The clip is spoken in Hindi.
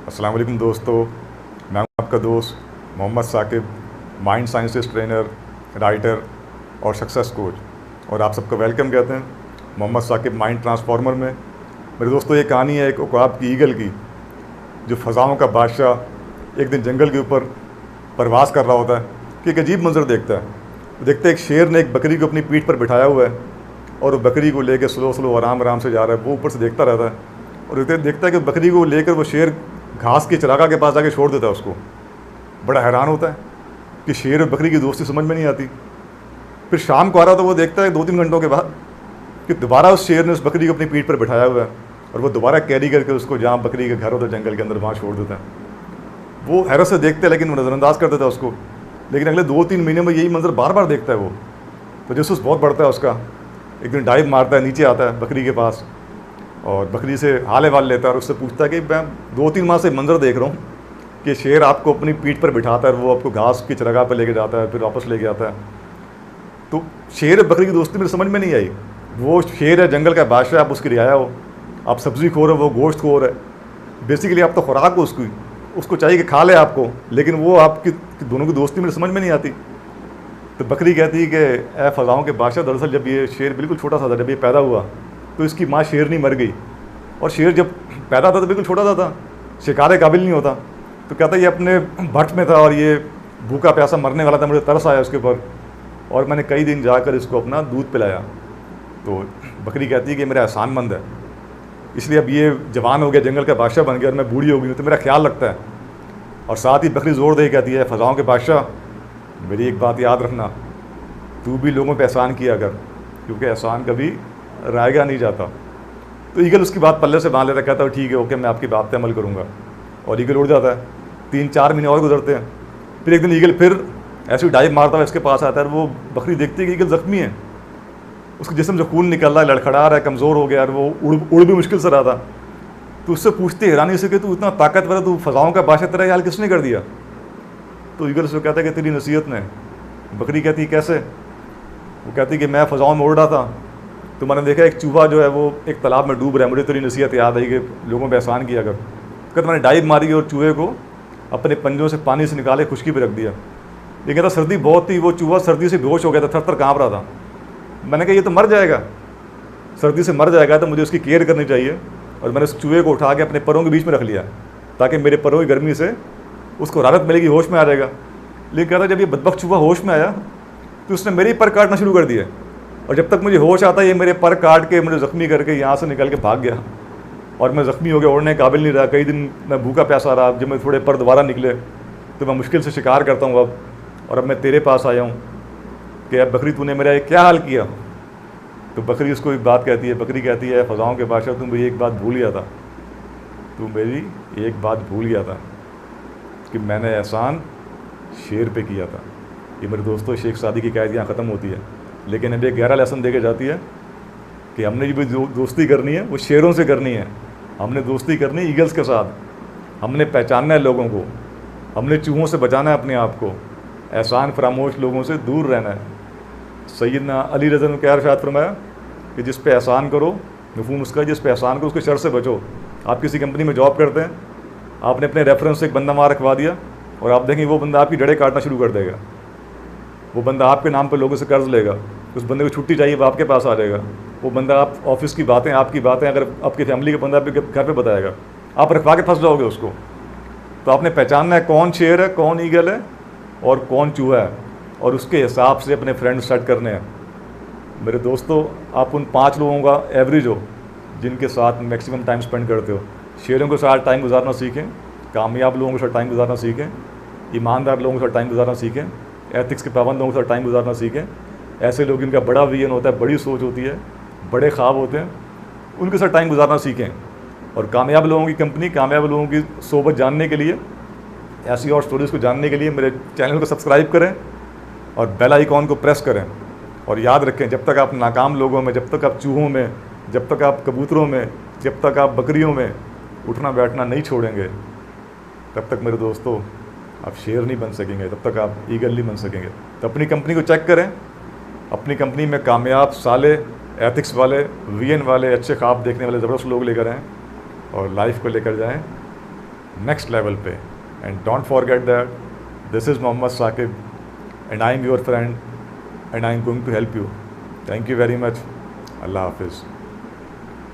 अस्सलाम वालेकुम दोस्तों, मैं हूं आपका दोस्त Mohammad Saqib, mind sciences trainer, writer और सक्सेस कोच। और आप सबका वेलकम कहते हैं मोहम्मद साकिब माइंड ट्रांसफॉर्मर में। मेरे दोस्तों, ये कहानी है एक उकाब की ईगल की, जो फ़ज़ाओं का बादशाह एक दिन जंगल के ऊपर परवास कर रहा होता है कि एक अजीब मंजर देखता है। देखते एक शेर ने एक बकरी को अपनी पीठ पर बिठाया हुआ है और वो बकरी को लेकर स्लो स्लो आराम आराम से जा रहा है। वो ऊपर से देखता रहता है और देखता है कि बकरी को लेकर वो शेर घास की चरागा के पास जाके छोड़ देता है उसको। बड़ा हैरान होता है कि शेर और बकरी की दोस्ती समझ में नहीं आती। फिर शाम को आ रहा तो वो देखता है 2-3 घंटों के बाद कि दोबारा उस शेर ने उस बकरी को अपनी पीठ पर बिठाया हुआ है और वो दोबारा कैरी करके उसको जहाँ बकरी का घर होता है जंगल के अंदर, वहाँ छोड़ देता है। वो हैरत से देखते हैं लेकिन वो नज़रअंदाज कर देता है उसको। लेकिन अगले 2-3 महीने में यही मंजर बार बार देखता है वो। तो जसूस बहुत बढ़ता है उसका। एक दिन डाइव मारता है, नीचे आता है बकरी के पास और बकरी से हाल वाल लेता है और उससे पूछता है कि मैं 2-3 माह से मंजर देख रहा हूँ कि शेर आपको अपनी पीठ पर बिठाता है, वो आपको घास की चरागाह पर लेके जाता है, फिर वापस लेके आता है। तो शेर और बकरी की दोस्ती मेरे समझ में नहीं आई। वो शेर है, जंगल का बादशाह, आप उसकी रियाया हो, आप सब्ज़ी खोर हो, वो गोश्त खोर है। बेसिकली आप तो खुराक हो उसकी, उसको चाहिए कि खा ले आपको, लेकिन वो आपकी दोनों की दोस्ती मेरे समझ में नहीं आती। तो बकरी कहती है कि ए फ़ज़ाओं के बादशाह, दरअसल जब ये शेर बिल्कुल छोटा सा था, जब ये पैदा हुआ तो इसकी माँ शेरनी मर गई और शेर जब पैदा था तो बिल्कुल छोटा सा था, शिकार काबिल नहीं होता। तो कहता ये अपने भट्ट में था और ये भूखा प्यासा मरने वाला था, मुझे तरस आया उसके ऊपर और मैंने कई दिन जाकर इसको अपना दूध पिलाया। तो बकरी कहती है कि मेरा एहसानमंद है, इसलिए अब ये जवान हो गया, जंगल का बादशाह बन गया और मैं बूढ़ी हो गई तो मेरा ख्याल रखता है। और साथ ही बकरी ज़ोर दे कहती है, फ़ज़ाओं के बादशाह, मेरी एक बात याद रखना, तू भी लोगों पे एहसान किया कर, क्योंकि एहसान कभी रायगा नहीं जाता। तो ईगल उसकी बात पल्ले से बांध लेता, कहता है ठीक है, ओके, मैं आपकी बात पे अमल करूँगा। और ईगल उड़ जाता है। 3-4 महीने और गुजरते हैं। फिर एक दिन ईगल फिर ऐसे ही डाइव मारता है, इसके पास आता है। वो बकरी देखती है कि ईगल ज़ख्मी है, उसके जिस्म से खून निकल रहा है, लड़खड़ा रहा है, कमज़ोर हो गया और वो उड़ भी मुश्किल से रहा था। तो उससे पूछते हैरानी से कि तू इतना ताकतवर है, तू फ़ज़ाओं का बादशाह, तेरा हाल किसने कर दिया? तो ईगल उसको कहता है कि तेरी नसीहत ने। बकरी कहती है कैसे? वो कहती है कि मैं फ़ज़ाओं में उड़ रहा था तो मैंने देखा एक चूहा जो है वो एक तालाब में डूब रहा है, मुझे तेरी नसीहत याद आई कि लोगों पे एहसान किया कर। कहता मैंने डाइव मारी और चूहे को अपने पंजों से पानी से निकाले खुशकी पे रख दिया। लेकिन कहता सर्दी बहुत थी, वो चूहा सर्दी से बेहोश हो गया था, थर थर काँप रहा था। मैंने कहा ये तो मर जाएगा, सर्दी से मर जाएगा, तो मुझे उसकी केयर करनी चाहिए। और मैंने उस चूहे को उठा के अपने परों के बीच में रख लिया ताकि मेरे परों की गर्मी से उसको राहत मिलेगी, होश में आ जाएगा। लेकिन कहता जब ये बदबख्त चूहा होश में आया तो उसने मेरे पर काटना शुरू कर दिया और जब तक मुझे होश आता ये मेरे पर काट के मुझे ज़ख्मी करके यहाँ से निकल के भाग गया और मैं ज़ख्मी हो गया, उड़ने के काबिल नहीं रहा। कई दिन मैं भूखा प्यासा रहा। जब मैं थोड़े पर दोबारा निकले तो मैं मुश्किल से शिकार करता हूँ अब, और अब मैं तेरे पास आया हूँ कि अब बकरी तूने मेरा ये क्या हाल किया? तो बकरी उसको एक बात कहती है। बकरी कहती है, फ़ज़ाओं के बादशाह, तू मेरी एक बात भूल गया था, तू मेरी एक बात भूल गया था कि मैंने एहसान शेर पे किया था। ये मेरे दोस्तों शेख सादी की कैद यहाँ ख़त्म होती है, लेकिन अब एक गहरा लेसन दे के जाती है कि हमने जो भी दोस्ती करनी है वो शेरों से करनी है। हमने दोस्ती करनी है ईगल्स के साथ, हमने पहचानना है लोगों को, हमने चूहों से बचाना है अपने आप को, एहसान फरामोश लोगों से दूर रहना है। सैयदना अली रज़ा ने क्या इरशाद फरमाया कि जिस पे एहसान करो, मफ़हूम उसका जिस पे एहसान करो उसके शर से बचो। आप किसी कंपनी में जॉब करते हैं, आपने अपने रेफरेंस से एक बंदा वहाँ रखवा दिया और आप देखेंगे वो बंदा आपकी जड़ें काटना शुरू कर देगा। वो बंदा आपके नाम पर लोगों से कर्ज लेगा, उस बंदे को छुट्टी चाहिए वो आपके पास आ जाएगा। वो बंदा आप ऑफिस की बातें, आपकी बातें अगर आपकी फैमिली का बंदा आपके घर पे बताएगा, आप रखवा के फंस जाओगे उसको। तो आपने पहचानना है कौन शेर है, कौन ईगल है और कौन चूहा है, और उसके हिसाब से अपने फ्रेंड सेट करने हैं। मेरे दोस्तों, आप उन 5 लोगों का एवरेज हो जिनके साथ मैक्सिमम टाइम स्पेंड करते हो। शेरों के साथ टाइम गुजारना सीखें, कामयाब लोगों के साथ टाइम गुजारना सीखें, ईमानदार लोगों के साथ टाइम गुजारना सीखें, एथिक्स के पाबंद लोगों के साथ टाइम गुजारना सीखें। ऐसे लोग जिनका बड़ा विजन होता है, बड़ी सोच होती है, बड़े ख्वाब होते हैं, उनके साथ टाइम गुजारना सीखें। और कामयाब लोगों की कंपनी, कामयाब लोगों की सोबत जानने के लिए, ऐसी और स्टोरीज़ को जानने के लिए मेरे चैनल को सब्सक्राइब करें और बेल आइकॉन को प्रेस करें। और याद रखें, जब तक आप नाकाम लोगों में, जब तक आप चूहों में, जब तक आप कबूतरों में, जब तक आप बकरियों में उठना बैठना नहीं छोड़ेंगे, तब तक मेरे दोस्तों आप शेर नहीं बन सकेंगे, तब तक आप ईगल नहीं बन सकेंगे। तो अपनी कंपनी को चेक करें, अपनी कंपनी में कामयाब, साले, एथिक्स वाले, विजन वाले, अच्छे ख्वाब देखने वाले ज़बरदस्त लोग लेकर आएँ और लाइफ को लेकर जाएँ नेक्स्ट लेवल पे। And don't forget that this is Mohammad Saqib and I am your friend and I am going to help you. Thank you very much. अल्लाह हाफिज़।